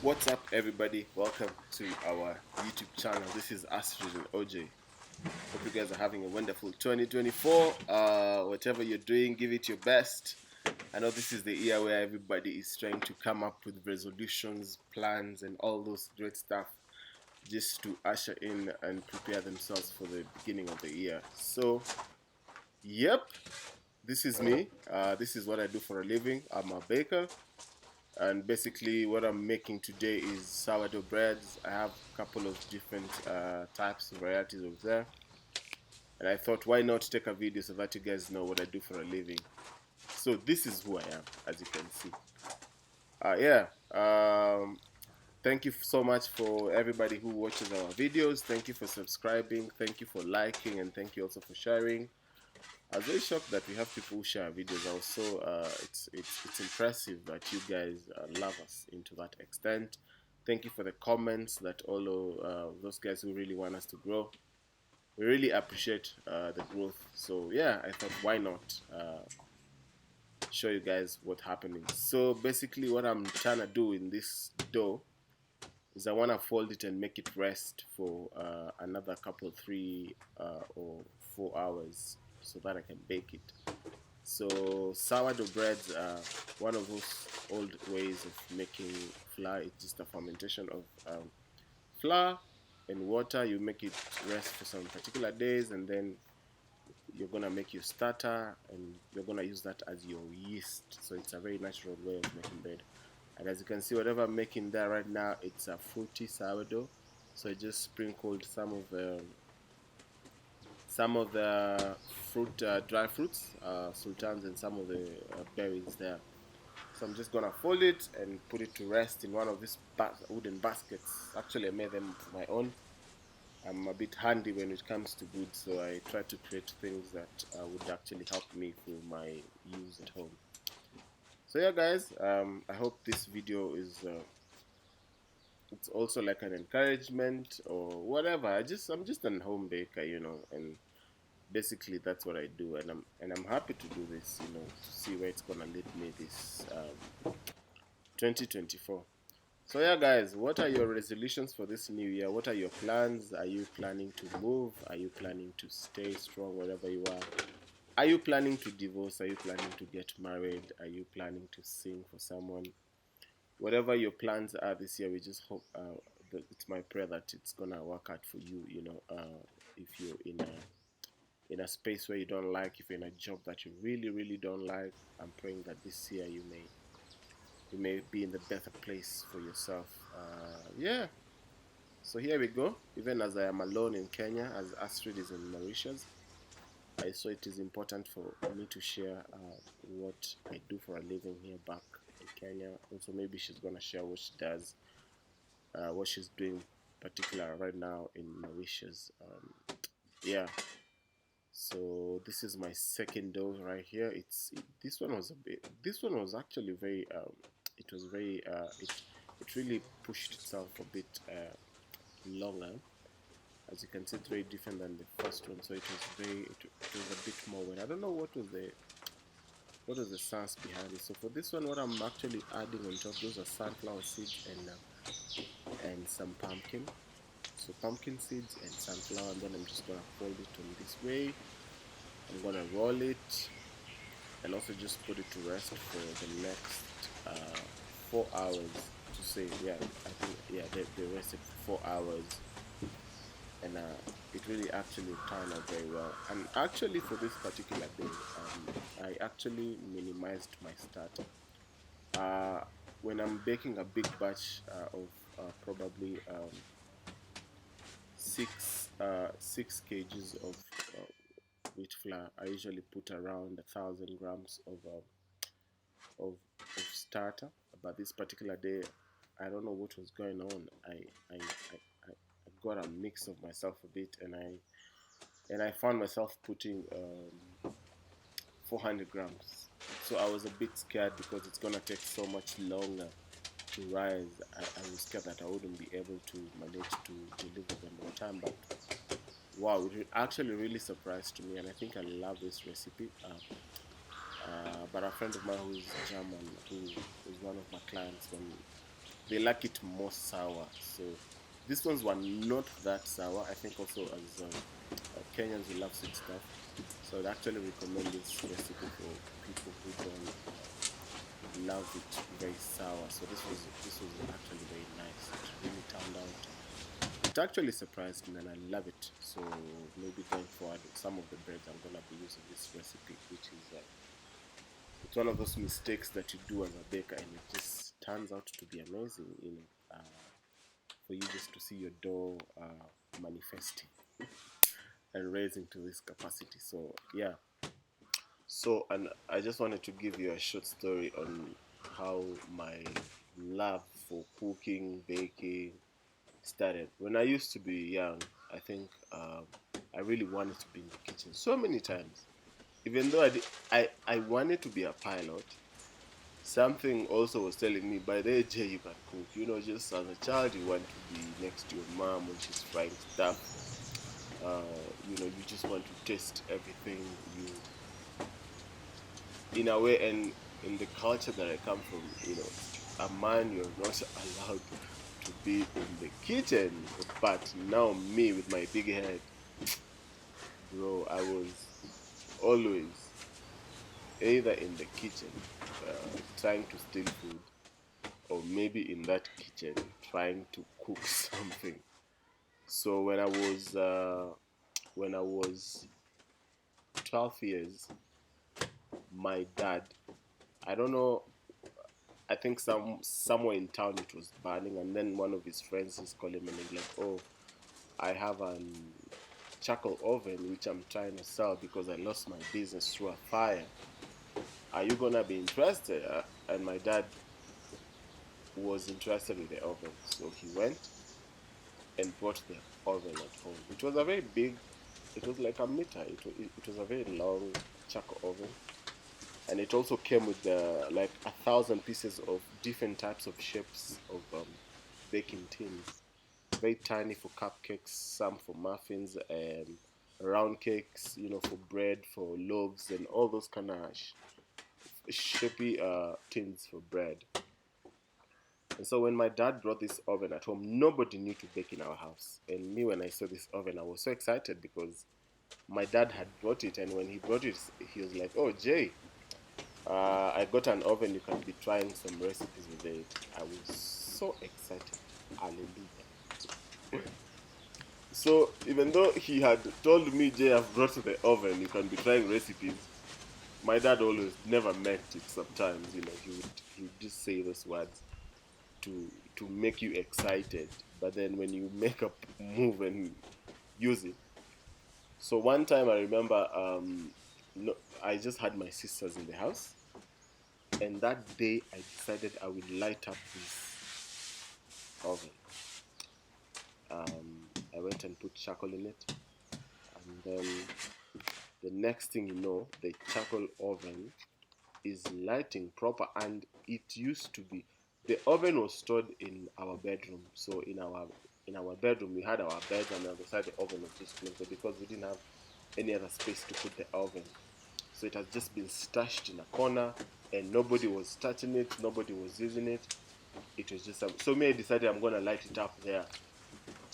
What's up, everybody? Welcome to our YouTube channel. This is Astrid and OJ. Hope you guys are having a wonderful 2024. Whatever you're doing, give it your best. I know this is the year where everybody is trying to come up with resolutions, plans, and all those great stuff just to usher in and prepare themselves for the beginning of the year. So, yep, this is me. This is what I do for a living. I'm a baker. And basically what I'm making today is sourdough breads. I have a couple of different types and varieties of there, and I thought why not take a video so that you guys know what I do for a living. So this is who I am, as you can see. Yeah, thank you so much for everybody who watches our videos. Thank you for subscribing, thank you for liking, and thank you also for sharing. I was very shocked that we have people who share videos. Also, it's impressive that you guys love us into that extent. Thank you for the comments that all of those guys who really want us to grow. We really appreciate the growth. So yeah, I thought why not show you guys what's happening. So basically, what I'm trying to do in this dough is I want to fold it and make it rest for another couple, 3 or 4 hours, so that I can bake it. So sourdough breads are one of those old ways of making flour. It's just a fermentation of flour and water. You make it rest for some particular days, and then you're gonna make your starter, and you're gonna use that as your yeast. So it's a very natural way of making bread. And as you can see, whatever I'm making there right now, it's a fruity sourdough. So I just sprinkled some of the dry fruits, sultans, and some of the berries there. So I'm just gonna fold it and put it to rest in one of these wooden baskets. Actually, I made them my own. I'm a bit handy when it comes to wood, so I try to create things that would actually help me for my use at home. So yeah, guys, I hope this video is it's also like an encouragement or whatever. I'm just a home baker, and basically that's what I do, and I'm happy to do this, to see where it's gonna lead me this 2024. So yeah, guys, what are your resolutions for this new year? What are your plans? Are you planning to move? Are you planning to stay strong wherever you are? Are you planning to divorce? Are you planning to get married? Are you planning to sing for someone? Whatever your plans are this year, we just hope that it's my prayer that it's gonna work out for you. If you're in a space where you don't like, if you're in a job that you really, really don't like, I'm praying that this year you may be in the better place for yourself. Yeah. So here we go. Even as I am alone in Kenya, as Astrid is in Mauritius, I saw it is important for me to share what I do for a living here back in Kenya. Also, maybe she's gonna share what she does, what she's doing, particular right now in Mauritius. Yeah. So this is my second dose right here. This one was a bit. This one was actually very. It was very. It really pushed itself a bit longer. As you can see, it's very different than the first one. So it was very. It was a bit more wet. I don't know what was the sense behind it. So for this one, what I'm actually adding on top, those are sunflower seeds and some pumpkin. So pumpkin seeds and sunflower, and then I'm just gonna fold it on this way. I'm gonna roll it and also just put it to rest for the next 4 hours. To say, yeah, I think they rested for 4 hours, and it really actually turned out very well. And actually, for this particular day, I actually minimized my starter. When I'm baking a big batch of probably 6 kgs of wheat flour, I usually put around 1,000 grams of starter. But this particular day, I don't know what was going on. I got a mix of myself a bit, and I found myself putting 400 grams. So I was a bit scared because it's gonna take so much longer to rise. I was scared that I wouldn't be able to manage to deliver them on time, but wow, it actually really surprised me, and I think I love this recipe. But a friend of mine who is German, who is one of my clients, they like it more sour. So these ones were not that sour. I think also as Kenyans who love sweet stuff. So I'd actually recommend this recipe for people who don't love it very sour. So this was actually very nice. It really turned out. It actually surprised me, and I love it. So maybe going forward, some of the breads I'm gonna be using this recipe, which is it's one of those mistakes that you do as a baker, and it just turns out to be amazing. For you just to see your dough manifesting and raising to this capacity. So yeah. So, and I just wanted to give you a short story on how my love for cooking, baking started. When I used to be young, I think I really wanted to be in the kitchen so many times. Even though I wanted to be a pilot, something also was telling me, by the age you can cook. Just as a child, you want to be next to your mom when she's frying stuff. You just want to taste everything. In a way, and in the culture that I come from, a man, you're not allowed to be in the kitchen. But now, me with my big head, bro, I was always either in the kitchen trying to steal food, or maybe in that kitchen trying to cook something. So when I was 12 years, my dad, I don't know, I think somewhere in town it was burning, and then one of his friends is calling me and he's like, "Oh, I have an charcoal oven which I'm trying to sell because I lost my business through a fire. Are you gonna be interested?" And my dad was interested in the oven, so he went and bought the oven at home. It was a very big. It was like a meter. It was a very long charcoal oven, and it also came with like 1,000 pieces of different types of shapes of baking tins. Very tiny for cupcakes, some for muffins, and round cakes, for bread, for loaves, and all those kind of shapy tins for bread. And so when my dad brought this oven at home, nobody knew to bake in our house. And me, when I saw this oven, I was so excited because my dad had brought it, and when he brought it, he was like, "Oh, Jay, I got an oven. You can be trying some recipes with it." I was so excited. Hallelujah. So even though he had told me, "Jay, I've brought the oven. You can be trying recipes," my dad always never meant it. Sometimes, he would just say those words to make you excited, but then when you make a move and use it. So one time I remember, no, I just had my sisters in the house, and that day I decided I would light up this oven. I went and put charcoal in it, and then the next thing you know, the charcoal oven is lighting proper. And it used to be, the oven was stored in our bedroom. So in our bedroom we had our beds, and on the side the oven was just placed there because we didn't have any other space to put the oven. So it has just been stashed in a corner, and nobody was touching it, nobody was using it. It was just so me, I decided I'm gonna light it up there.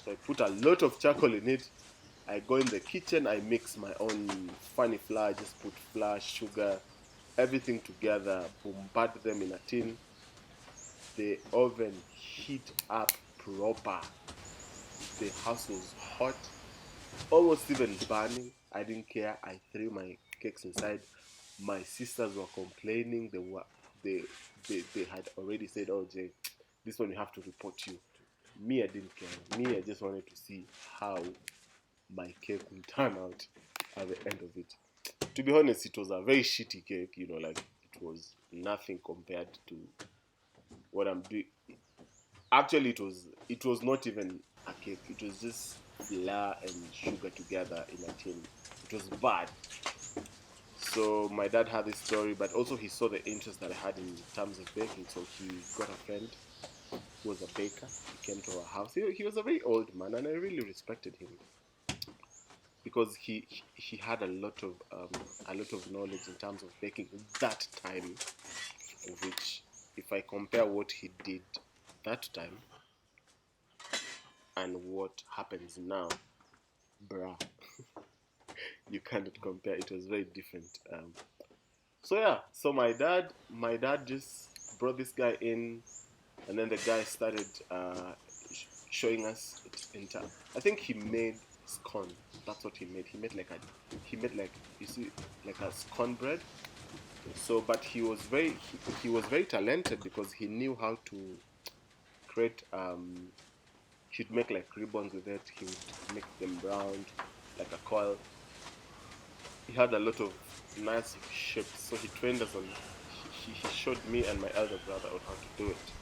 So I put a lot of charcoal in it. I go in the kitchen, I mix my own funny flour, just put flour, sugar, everything together, bombard them in a tin. The oven heat up proper. The house was hot, almost even burning. I didn't care. I threw my cakes inside. My sisters were complaining. They had already said, "Oh, Jay, this one we have to report you." Me, I didn't care. Me, I just wanted to see how my cake will turn out at the end of it. To be honest, it was a very shitty cake. Like it was nothing compared to what I'm doing. Actually, it was not even a cake. It was just flour and sugar together in a tin. It was bad. So my dad had this story, but also he saw the interest that I had in terms of baking. So he got a friend who was a baker. He came to our house. He was a very old man, and I really respected him because he had a lot of knowledge in terms of baking that time, which, if I compare what he did that time and what happens now, bruh, you cannot compare. It was very different. So yeah, so my dad just brought this guy in, and then the guy started showing us I think he made scone. That's what he made. He made like you see like a scone bread. So, but he was very talented because he knew how to create. He'd make like ribbons with it. He would make them round like a coil. He had a lot of nice shapes. So he trained us on. He showed me and my elder brother on how to do it.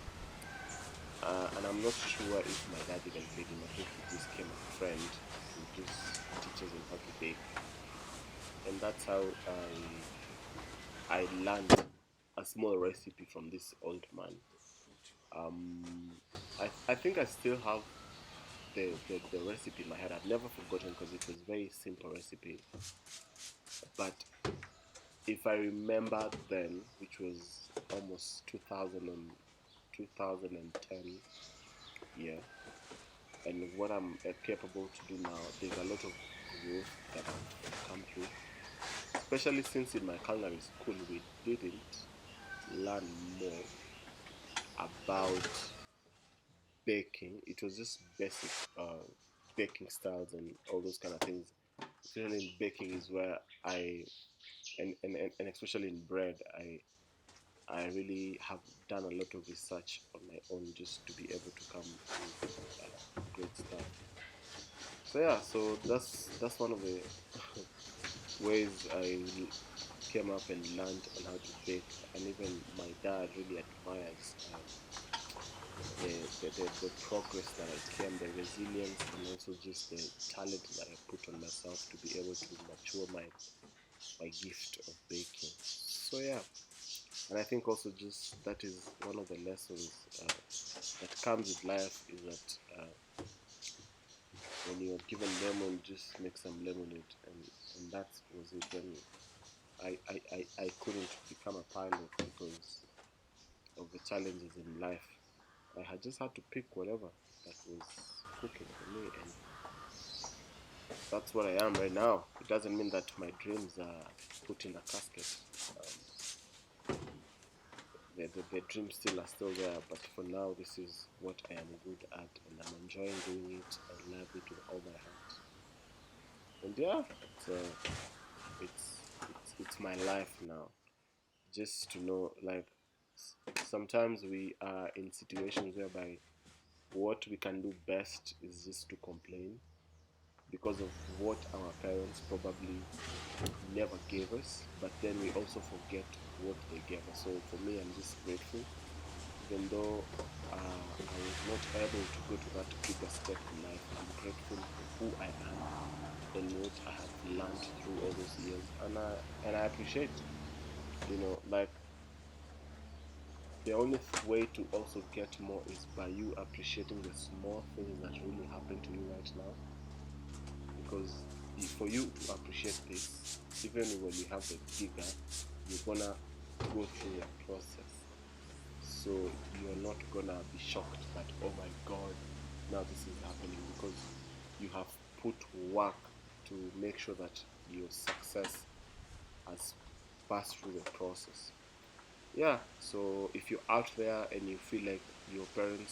And I'm not sure if my dad even paid him. I think he just came a friend who just teaches him how to bake, and that's how I learned a small recipe from this old man. Um, I think I still have the recipe in my head. I've never forgotten because it was very simple recipe. But if I remember then, which was almost 2010 year, and what I'm capable to do now, there's a lot of growth that I've come through. Especially since in my culinary school we didn't learn more about baking. It was just basic baking styles and all those kind of things. Especially in baking is where and especially in bread, I really have done a lot of research on my own just to be able to come with great stuff. So yeah, so that's one of the ways I came up and learned on how to bake, and even my dad really admires the progress that I came, the resilience, and also just the talent that I put on myself to be able to mature my gift of baking. So yeah, and I think also just that is one of the lessons that comes with life is that when you're given lemon, just make some lemonade, and that was it. When I couldn't become a pilot because of the challenges in life. I had just had to pick whatever that was cooking for me, and that's what I am right now. It doesn't mean that my dreams are put in a casket. Um, the dreams still are still there, but for now, this is what I am good at, and I'm enjoying doing it. I love it with all my heart, and yeah, it's my life now. Just to know, like, sometimes we are in situations whereby what we can do best is just to complain because of what our parents probably never gave us, but then we also forget what they gave us. So for me, I'm just grateful, even though I was not able to go to that bigger step in life. I'm grateful for who I am and what I have learned through all those years, and I appreciate, like the only way to also get more is by you appreciating the small things that really happen to you right now, because for you to appreciate this, even when you have the bigger, you're gonna go through a process. So you're not gonna be shocked that, oh my god, now this is happening, because you have put work to make sure that your success has passed through the process. Yeah, so if you're out there and you feel like your parent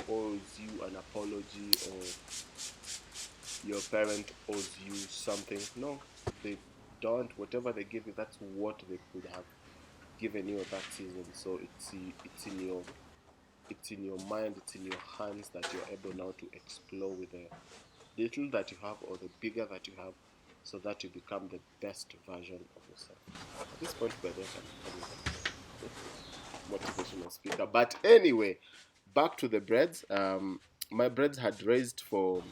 owes you an apology, or your parent owes you something. No, they don't. Whatever they give you, that's what they could have given you that season. So it's in your mind, it's in your hands that you're able now to explore with the little that you have or the bigger that you have, so that you become the best version of yourself. At this point, by the way, I'm motivational speaker. But anyway, back to the breads. My breads had raised for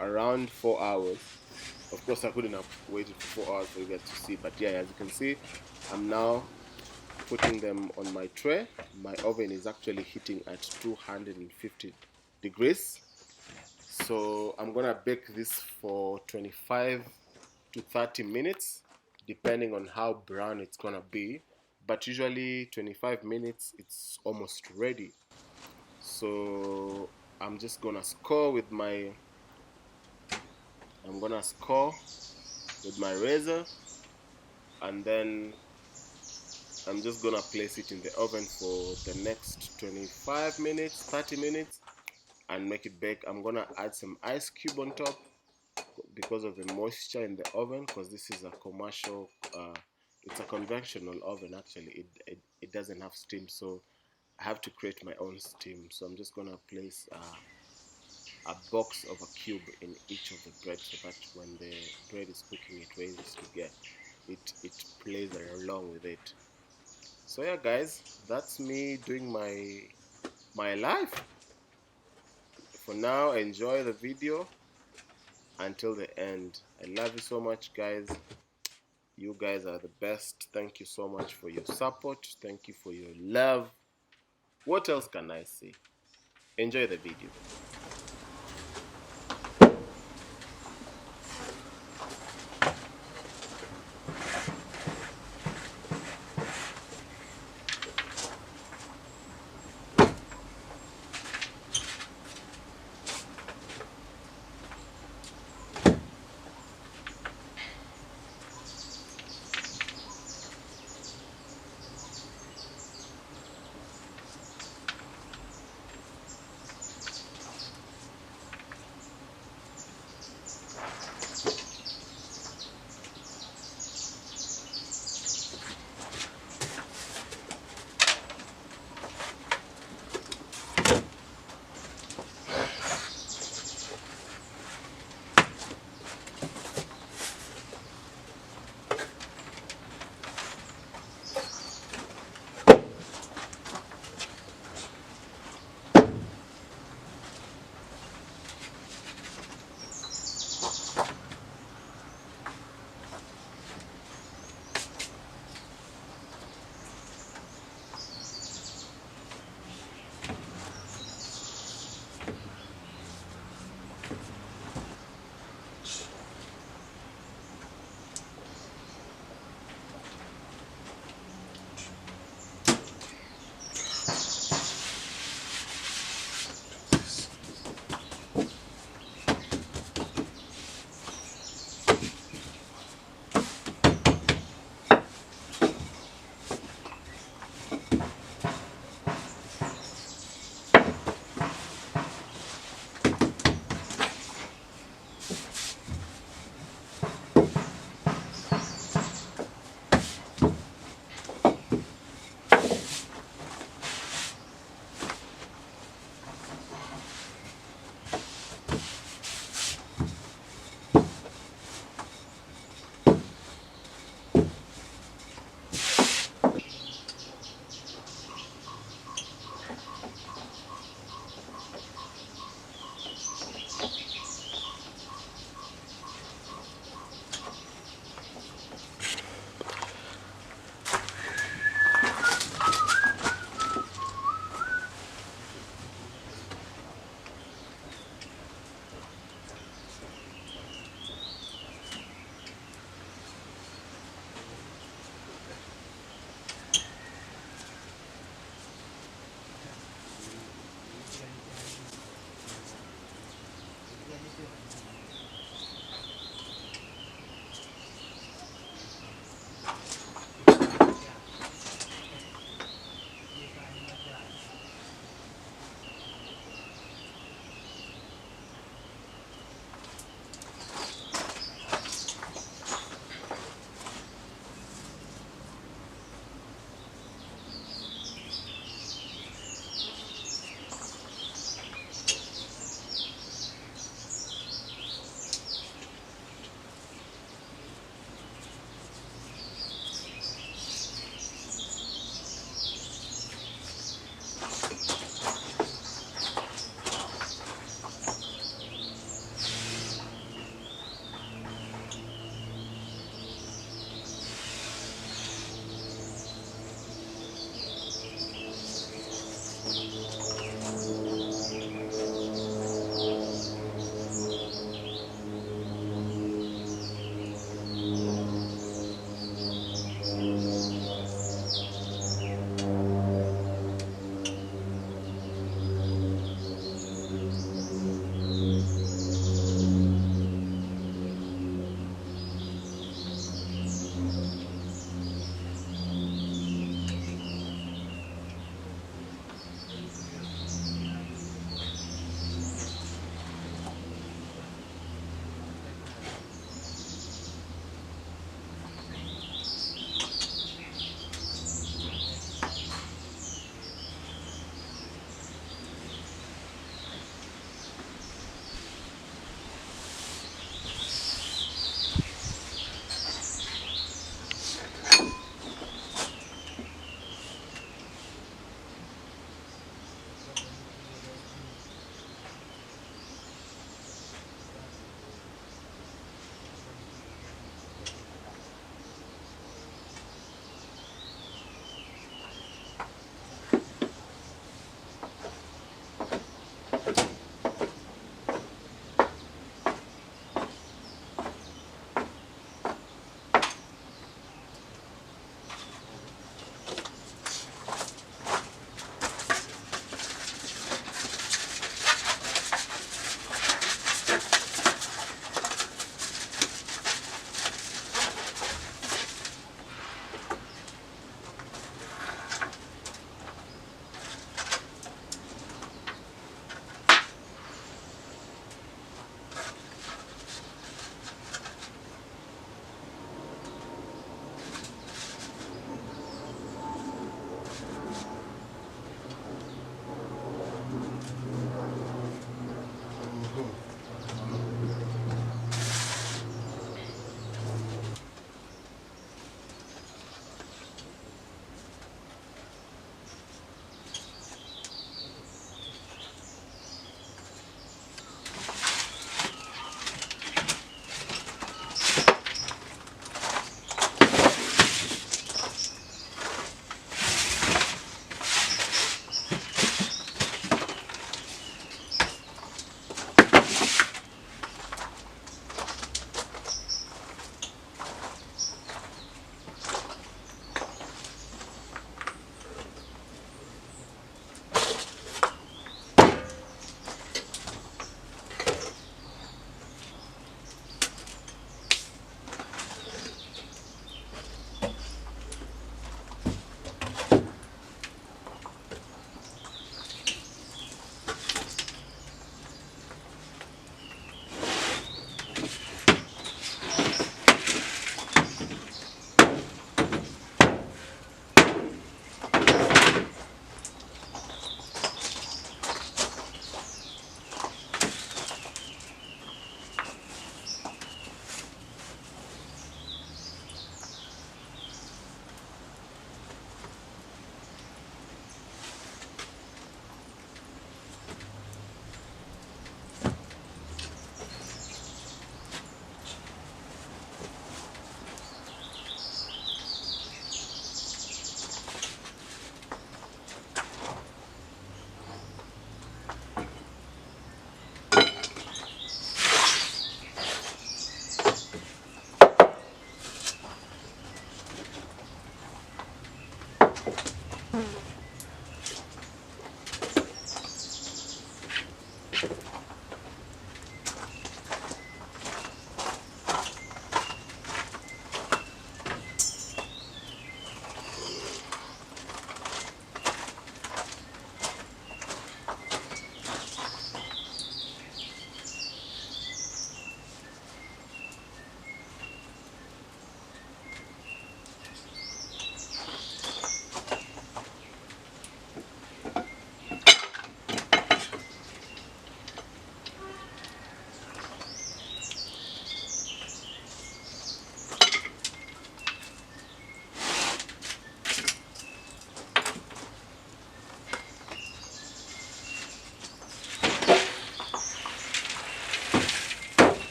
around 4 hours. Of course, I couldn't have waited for 4 hours for you guys to see, but yeah, as you can see, I'm now putting them on my tray. My oven is actually heating at 250 degrees. So I'm gonna bake this for 25 to 30 minutes, depending on how brown it's gonna be. but usually 25 minutes it's almost ready. So I'm just gonna score with my razor, and then I'm just gonna place it in the oven for the next 25 minutes, 30 minutes, and make it bake. I'm gonna add some ice cube on top because of the moisture in the oven, because this is a commercial it's a conventional oven. Actually, it doesn't have steam, so I have to create my own steam. So I'm just gonna place a box of a cube in each of the bread, so that when the bread is cooking, it raises to get it plays along with it. So yeah, guys, that's me doing my life. For now, enjoy the video until the end. I love you so much, guys. You guys are the best. Thank you so much for your support. Thank you for your love. What else can I say? Enjoy the video.